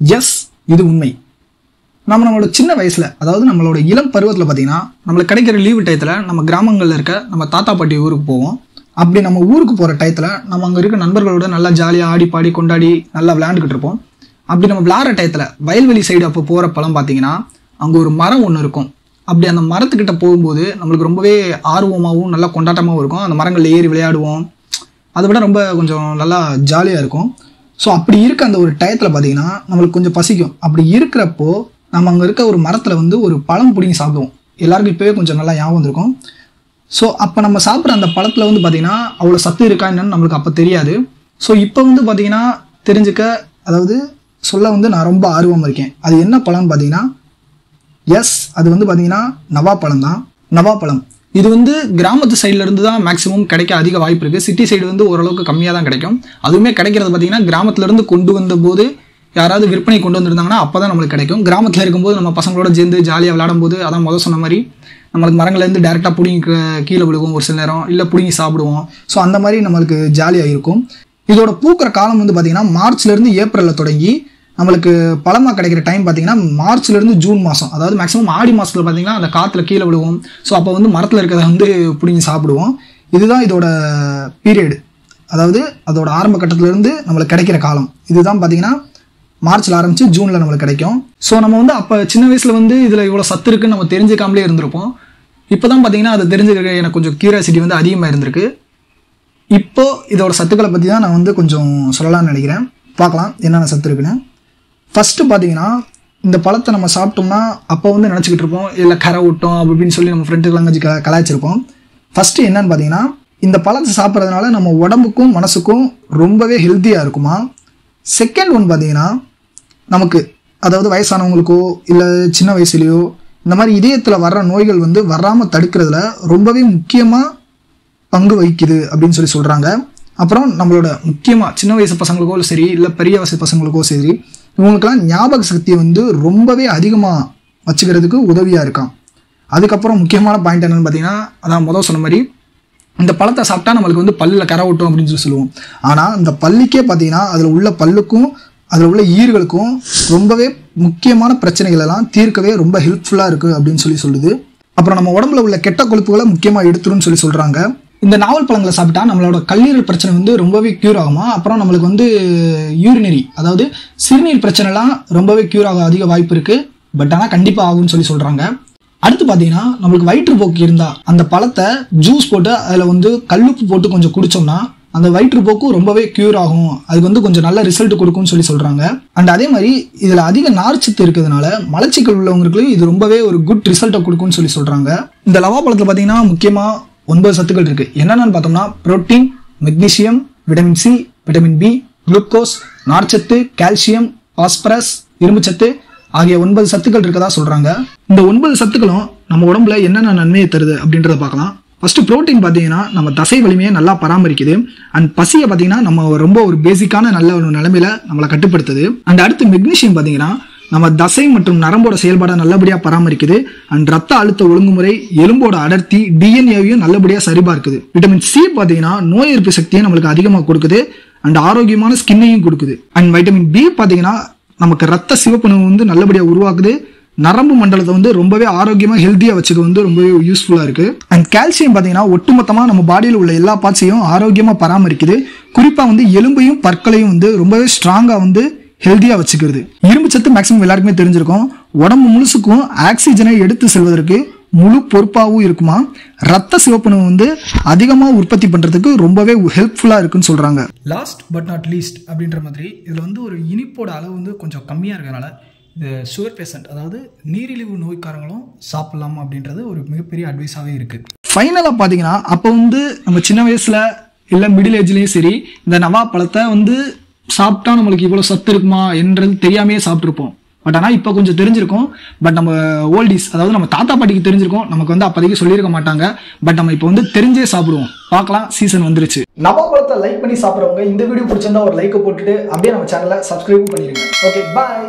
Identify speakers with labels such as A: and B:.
A: S, இது உண்மை. நம்மளோட சின்ன வயசுல, அதாவது நம்மளோட இளம் பருவத்தில் பார்த்தீங்கன்னா, நம்மளுக்கு கிடைக்கிற லீவு டயத்தில் நம்ம கிராமங்களில் இருக்க நம்ம தாத்தா பாட்டி ஊருக்கு போவோம். அப்படி நம்ம ஊருக்கு போகிற டயத்தில் நம்ம அங்கே இருக்க நண்பர்களோட நல்லா ஜாலியாக ஆடி பாடி கொண்டாடி நல்லா விளையாண்டுக்கிட்டு இருப்போம். அப்படி நம்ம விளையாடுற டயத்தில் வயல்வெளி சைடு அப்போ போகிற பழம் பார்த்தீங்கன்னா, அங்கே ஒரு மரம் ஒன்று இருக்கும். அப்படி அந்த மரத்துக்கிட்ட போகும்போது நம்மளுக்கு ரொம்பவே ஆர்வமாகவும் நல்லா கொண்டாட்டமாகவும் இருக்கும். அந்த மரங்களில் ஏறி விளையாடுவோம். அதை விட ரொம்ப கொஞ்சம் நல்லா ஜாலியாக இருக்கும். ஸோ அப்படி இருக்க அந்த ஒரு டயத்தில் பார்த்தீங்கன்னா நம்மளுக்கு கொஞ்சம் பசிக்கும். அப்படி இருக்கிறப்போ நம்ம அங்கே இருக்க ஒரு மரத்தில் வந்து ஒரு பழம் பிடிங்கி சாப்பிடுவோம். எல்லாருக்கும் இப்போவே கொஞ்சம் நல்லா ஞாபகம் வந்திருக்கும். ஸோ அப்போ நம்ம சாப்பிட்ற அந்த பழத்தில் வந்து பார்த்திங்கன்னா அவ்வளோ சத்து இருக்கா என்னன்னு நம்மளுக்கு அப்போ தெரியாது. ஸோ இப்போ வந்து பார்த்திங்கன்னா தெரிஞ்சுக்க, அதாவது சொல்ல வந்து நான் ரொம்ப ஆர்வமாக இருக்கேன். அது என்ன பழம்னு பார்த்தீங்கன்னா, எஸ், அது வந்து பார்த்தீங்கன்னா நவாப்பழம் தான். நவாப்பழம் இது வந்து கிராமத்து சைட்லேருந்து தான் மேக்ஸிமம் கிடைக்க அதிக வாய்ப்பு இருக்குது. சிட்டி சைடு வந்து ஓரளவுக்கு கம்மியாக தான் கிடைக்கும். அதுவுமே கிடைக்கிறது பார்த்தீங்கன்னா கிராமத்துலேருந்து கொண்டு வந்த போது யாராவது விற்பனை கொண்டு வந்திருந்தாங்கன்னா அப்போ தான் நம்மளுக்கு கிடைக்கும். கிராமத்தில் இருக்கும்போது நம்ம பசங்களோட சேர்ந்து ஜாலியாக விளையாடும் போது, அதான் முதல் சொன்ன மாதிரி, நம்மளுக்கு மரங்கள்லேருந்து டேரெக்டாக பிடிங்கி கீழே விழுகும் ஒரு சில நேரம், இல்லை பிடிங்கி சாப்பிடுவோம். ஸோ அந்த மாதிரி நம்மளுக்கு ஜாலியாக இருக்கும். இதோட பூக்கிற காலம் வந்து பார்த்திங்கன்னா மார்ச்லேருந்து ஏப்ரலில் தொடங்கி நம்மளுக்கு பழமாக கிடைக்கிற டைம் பார்த்தீங்கன்னா மார்ச்லேருந்து ஜூன் மாதம், அதாவது மேக்ஸிமம் ஆடி மாதத்தில் பார்த்தீங்கன்னா அந்த காற்றுல கீழே விழுவோம். ஸோ அப்போ வந்து மரத்தில் இருக்கிறத வந்து பிடிங்கி சாப்பிடுவோம். இதுதான் இதோட பீரியடு, அதாவது அதோட ஆரம்ப கட்டத்திலேருந்து நம்மளுக்கு கிடைக்கிற காலம். இதுதான் பார்த்தீங்கன்னா மார்ச்சில் ஆரம்பித்து ஜூனில் நம்மளுக்கு கிடைக்கும். ஸோ நம்ம வந்து அப்போ சின்ன வயசில் வந்து இதில் இவ்வளோ சத்து இருக்குன்னு நம்ம தெரிஞ்சுக்காமலே இருந்திருப்போம். இப்போ தான் பார்த்தீங்கன்னா அதை தெரிஞ்சுக்க எனக்கு கொஞ்சம் கியூரியாசிட்டி வந்து அதிகமாக இருந்திருக்கு. இப்போது இதோட சத்துக்களை பற்றி தான் நான் வந்து கொஞ்சம் சொல்லலாம்னு நினைக்கிறேன். பார்க்கலாம் என்னென்ன சத்து இருக்குன்னு. ஃபஸ்ட்டு பார்த்தீங்கன்னா, இந்த பழத்தை நம்ம சாப்பிட்டோம்னா அப்போ வந்து நினச்சிக்கிட்டு இருப்போம், இல்லை கரை விட்டோம் அப்படின்னு சொல்லி நம்ம ஃப்ரெண்டுக்கெல்லாம் கஞ்சி கலாய்ச்சிருப்போம். ஃபஸ்ட்டு என்னன்னு பார்த்தீங்கன்னா, இந்த பழத்தை சாப்பிட்றதுனால நம்ம உடம்புக்கும் மனசுக்கும் ரொம்பவே ஹெல்த்தியாக இருக்குமா. செகண்ட் ஒன் பார்த்தீங்கன்னா, நமக்கு அதாவது வயசானவங்களுக்கோ இல்லை சின்ன வயசுலேயோ இந்த மாதிரி இதயத்தில் வர்ற நோய்கள் வந்து வராமல் தடுக்கிறதுல ரொம்பவே முக்கியமாக பங்கு வகிக்குது அப்படின்னு சொல்லி சொல்கிறாங்க. அப்புறம் நம்மளோட முக்கியமாக சின்ன வயசு பசங்களுக்கோ சரி, இல்லை பெரிய வயசு பசங்களுக்கோ சரி, இவங்களுக்கெல்லாம் ஞாபக சக்தியை வந்து ரொம்பவே அதிகமாக வச்சுக்கிறதுக்கு உதவியாக இருக்கான். அதுக்கப்புறம் முக்கியமான பாயிண்ட் என்னென்னு பார்த்தீங்கன்னா, அதான் முதல் சொன்ன மாதிரி, இந்த பழத்தை சாப்பிட்டா நம்மளுக்கு வந்து பல்லில் கரை விட்டோம் அப்படின்னு சொல்லி சொல்லுவோம். ஆனால் இந்த பல்லிக்கே பார்த்தீங்கன்னா அதில் உள்ள பல்லுக்கும் அதில் உள்ள ஈர்களுக்கும் ரொம்பவே முக்கியமான பிரச்சனைகள் எல்லாம் தீர்க்கவே ரொம்ப ஹெல்ப்ஃபுல்லாக இருக்குது அப்படின்னு சொல்லி சொல்லுது. அப்புறம் நம்ம உடம்புல உள்ள கெட்ட கொழுப்புகளை முக்கியமாக எடுத்துருன்னு சொல்லி சொல்கிறாங்க. இந்த நாவல் பழங்களை சாப்பிட்டா நம்மளோட கல்லீரல் பிரச்சனை வந்து ரொம்பவே க்யூர் ஆகுமா. அப்புறம் நம்மளுக்கு வந்து யூரினரி, அதாவது சிறுநீர் பிரச்சனைலாம் ரொம்பவே க்யூர் ஆக அதிக வாய்ப்பு இருக்குது. பட் ஆனால் கண்டிப்பாக ஆகும்னு சொல்லி சொல்கிறாங்க. அடுத்து பார்த்தீங்கன்னா, நம்மளுக்கு வயிற்றுப்போக்கு இருந்தால் அந்த பழத்தை ஜூஸ் போட்டு அதில் வந்து கல்லுப்பு போட்டு கொஞ்சம் குடித்தோம்னா அந்த வயிற்றுப்போக்கு ரொம்பவே க்யூர் ஆகும். அதுக்கு வந்து கொஞ்சம் நல்ல ரிசல்ட் கொடுக்கும்னு சொல்லி சொல்கிறாங்க. அண்ட் அதே மாதிரி இதில் அதிக நார்ச்சத்து இருக்கிறதுனால மலச்சிக்கல் உள்ளவங்களுக்கு இது ரொம்பவே ஒரு குட் ரிசல்ட்டை கொடுக்கும்னு சொல்லி சொல்கிறாங்க. இந்த லவாப்பழத்தில் பார்த்தீங்கன்னா முக்கியமாக 9 சத்துக்கள் இருக்குது. என்னென்னு பார்த்தோம்னா, protein, magnesium, vitamin C, vitamin B, glucose, நார்ச்சத்து, கால்சியம், பாஸ்பரஸ், இரும்புச்சத்து ஆகிய 9 சத்துக்கள் இருக்கதா சொல்கிறாங்க. இந்த 9 சத்துக்களும் நம்ம உடம்புல என்னென்ன நன்மையை தருது அப்படின்றத பார்க்கலாம். ஃபஸ்ட்டு ப்ரோட்டீன் பார்த்தீங்கன்னா நம்ம தசை வலிமையை நல்லா பராமரிக்குது. அண்ட் பசியை பார்த்தீங்கன்னா நம்ம ரொம்ப ஒரு பேசிக்கான நல்ல ஒரு நிலைமையில நம்மளை கட்டுப்படுத்துது. அண்ட் அடுத்து மெக்னீசியம் பார்த்தீங்கன்னா நம்ம தசை மற்றும் நரம்போட செயல்பாடை நல்லபடியாக பராமரிக்குது. அண்ட் ரத்த அழுத்த ஒழுங்குமுறை, எலும்போட அடர்த்தி, டிஎன்ஏவையும் நல்லபடியாக சரிபார்க்குது. விட்டமின் சி பார்த்தீங்கன்னா நோய் எதிர்ப்பு சக்தியை நம்மளுக்கு அதிகமாக கொடுக்குது. அண்ட் ஆரோக்கியமான ஸ்கின்னையும் கொடுக்குது. அண்ட் வைட்டமின் பி பார்த்தீங்கன்னா நமக்கு ரத்த சிவப்பு வந்து நல்லபடியாக உருவாக்குது. நரம்பு மண்டலத்தை வந்து ரொம்பவே ஆரோக்கியமாக ஹெல்த்தியாக வச்சுக்க வந்து ரொம்பவே யூஸ்ஃபுல்லாக இருக்குது. அண்ட் கால்சியம் பார்த்தீங்கன்னா ஒட்டுமொத்தமாக நம்ம பாடியில் உள்ள எல்லா பார்ட்ஸையும் ஆரோக்கியமாக பராமரிக்குது. குறிப்பாக வந்து எலும்பையும் பற்களையும் வந்து ரொம்பவே ஸ்ட்ராங்காக வந்து ஹெல்த்தியாக வச்சுக்கிறது. இரும்பு சத்து மேக்ஸிமம் எல்லாருக்குமே தெரிஞ்சிருக்கும். உடம்பு முழுசுக்கும் ஆக்சிஜனை எடுத்து செல்வதற்கு முழு பொறுப்பாகவும் இருக்குமா. ரத்த சிவப்பு வந்து அதிகமாக உற்பத்தி பண்ணுறதுக்கு ரொம்பவே ஹெல்ப்ஃபுல்லாக இருக்குன்னு சொல்கிறாங்க. லாஸ்ட் பட் நாட் லீஸ்ட் அப்படின்ற மாதிரி இதில் வந்து ஒரு இனிப்போட அளவு வந்து கொஞ்சம் கம்மியாக இருக்கிறனால இது சுகர் பேஷண்ட், அதாவது நீரிழிவு நோய்க்காரங்களும் சாப்பிட்லாம் அப்படின்றது ஒரு மிகப்பெரிய அட்வைஸாகவே இருக்குது. ஃபைனலாக பார்த்தீங்கன்னா, அப்போ வந்து நம்ம சின்ன வயசில் இல்லை மிடில் ஏஜ்லேயும் சரி இந்த நவா பழத்தை வந்து சாப்பிட்டா நம்மளுக்கு இவ்வளோ சத்து இருக்குமா என்றது தெரியாமையே சாப்பிட்ருப்போம். பட் ஆனால் இப்போ கொஞ்சம் தெரிஞ்சிருக்கும். பட் நம்ம ஓல்டிஸ், அதாவது நம்ம தாத்தா பாட்டிக்கு தெரிஞ்சிருக்கும், நமக்கு வந்து அப்போதைக்கு சொல்லியிருக்க மாட்டாங்க. பட் நம்ம இப்போ வந்து தெரிஞ்சே சாப்பிடுவோம். பார்க்கலாம், சீசன் வந்துருச்சு. நவா பழத்தை லைக் பண்ணி சாப்பிட்றவங்க இந்த வீடியோ பிடிச்சிருந்தா ஒரு லைக்கை போட்டுட்டு அப்படியே நம்ம சேனலை சப்ஸ்கிரைப் பண்ணிடுங்க. ஓகே, பாய்.